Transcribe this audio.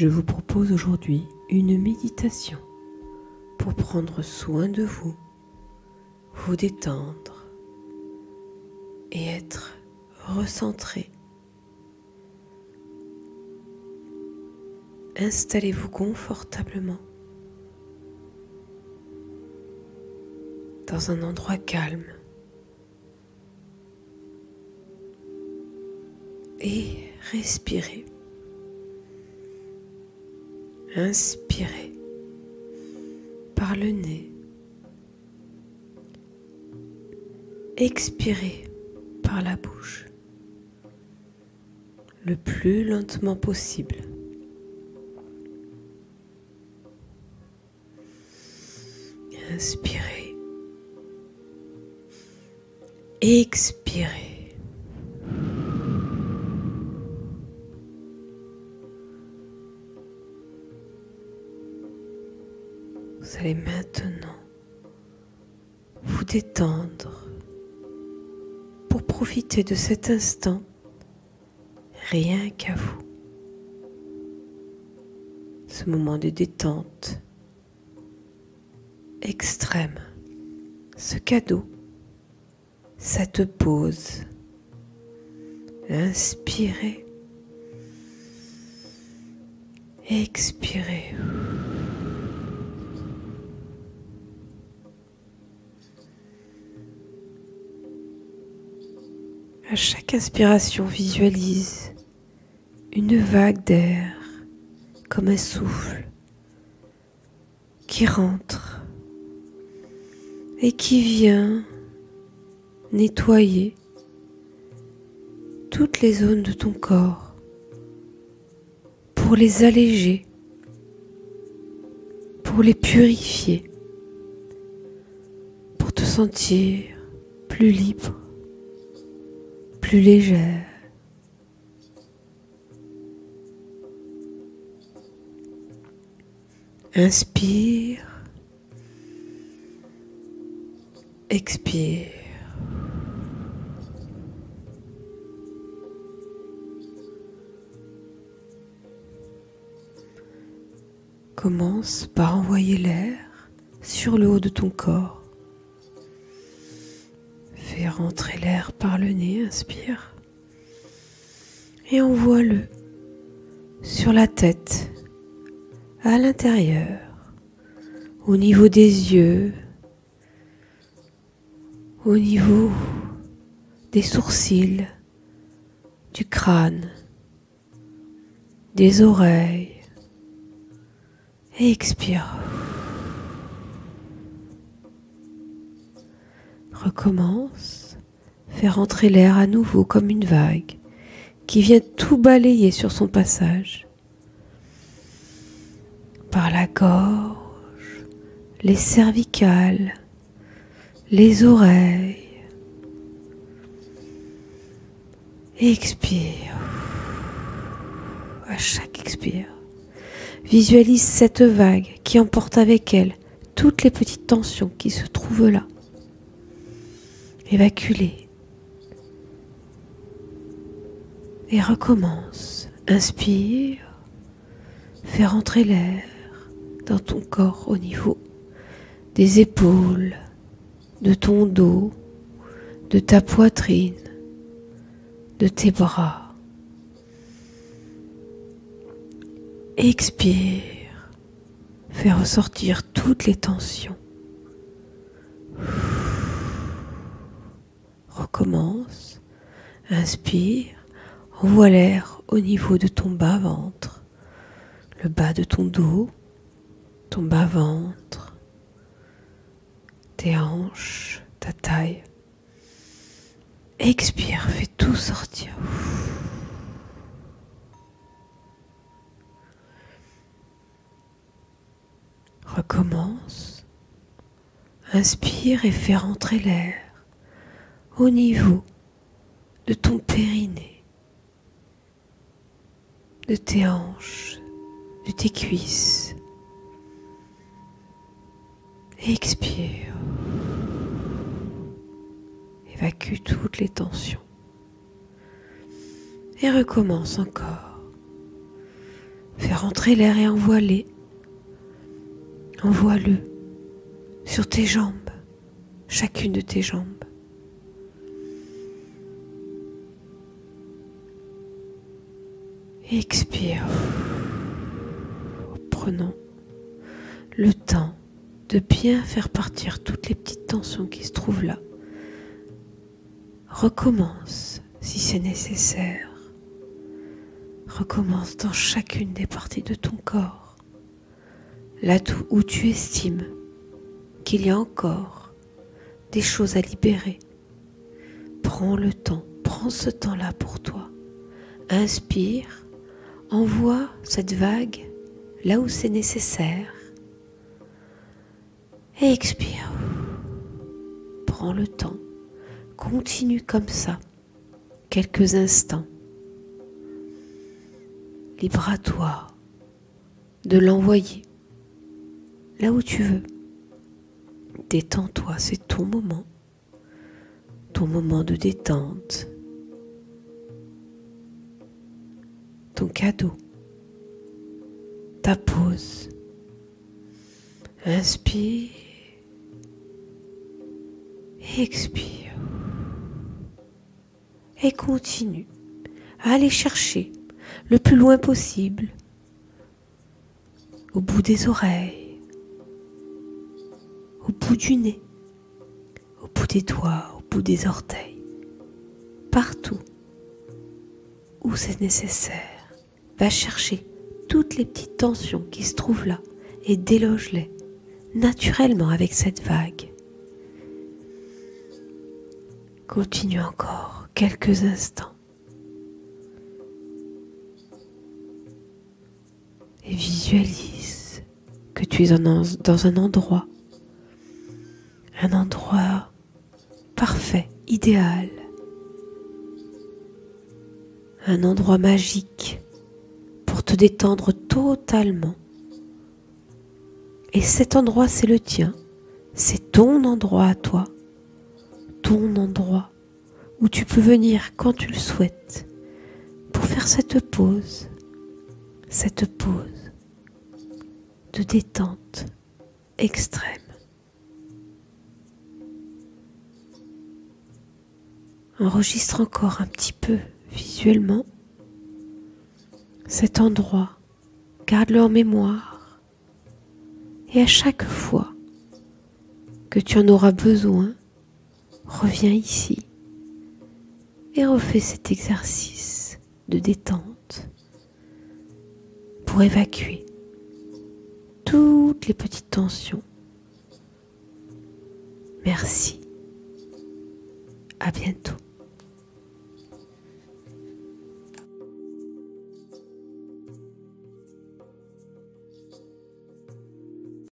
Je vous propose aujourd'hui une méditation pour prendre soin de vous, vous détendre et être recentré. Installez-vous confortablement dans un endroit calme et respirez. Inspirez par le nez. Expirez par la bouche le plus lentement possible. Inspirez. Expirez. Vous allez maintenant vous détendre pour profiter de cet instant rien qu'à vous. Ce moment de détente extrême, ce cadeau, cette pause. Inspirez, expirez. À chaque inspiration, visualise une vague d'air comme un souffle qui rentre et qui vient nettoyer toutes les zones de ton corps pour les alléger, pour les purifier, pour te sentir plus libre, plus légère. Inspire, expire. Commence par envoyer l'air sur le haut de ton corps. Fais rentrer l'air par le nez, inspire. Et envoie-le sur la tête, à l'intérieur, au niveau des yeux, au niveau des sourcils, du crâne, des oreilles. Et expire. Recommence. Fais rentrer l'air à nouveau comme une vague qui vient tout balayer sur son passage. Par la gorge, les cervicales, les oreilles. Et expire. À chaque expire, visualise cette vague qui emporte avec elle toutes les petites tensions qui se trouvent là. Évacue-les. Et recommence. Inspire. Fais rentrer l'air dans ton corps au niveau des épaules, de ton dos, de ta poitrine, de tes bras. Expire. Fais ressortir toutes les tensions. Recommence. Inspire. Envoie l'air au niveau de ton bas-ventre, le bas de ton dos, ton bas-ventre, tes hanches, ta taille. Expire, fais tout sortir. Recommence. Inspire et fais rentrer l'air au niveau de ton périnée, de tes hanches, de tes cuisses. Expire. Évacue toutes les tensions. Et recommence encore. Fais rentrer l'air et envoie-le. Envoie-le sur tes jambes, chacune de tes jambes. Expire. Prenons le temps de bien faire partir toutes les petites tensions qui se trouvent là. Recommence si c'est nécessaire. Recommence dans chacune des parties de ton corps, là où tu estimes qu'il y a encore des choses à libérer. Prends le temps, prends ce temps-là pour toi. Inspire, envoie cette vague là où c'est nécessaire. Et expire. Prends le temps. Continue comme ça, quelques instants. Libre à toi de l'envoyer là où tu veux. Détends-toi, c'est ton moment de détente, ton cadeau, ta pause. Inspire et expire. Et continue à aller chercher le plus loin possible, au bout des oreilles, au bout du nez, au bout des doigts, au bout des orteils, partout où c'est nécessaire. Va chercher toutes les petites tensions qui se trouvent là et déloge-les naturellement avec cette vague. Continue encore quelques instants. Et visualise que tu es dans un endroit parfait, idéal, un endroit magique pour te détendre totalement. Et cet endroit, c'est le tien, c'est ton endroit à toi, ton endroit où tu peux venir quand tu le souhaites pour faire cette pause de détente extrême. Enregistre encore un petit peu visuellement cet endroit, garde-le en mémoire et à chaque fois que tu en auras besoin, reviens ici et refais cet exercice de détente pour évacuer toutes les petites tensions. Merci. À bientôt.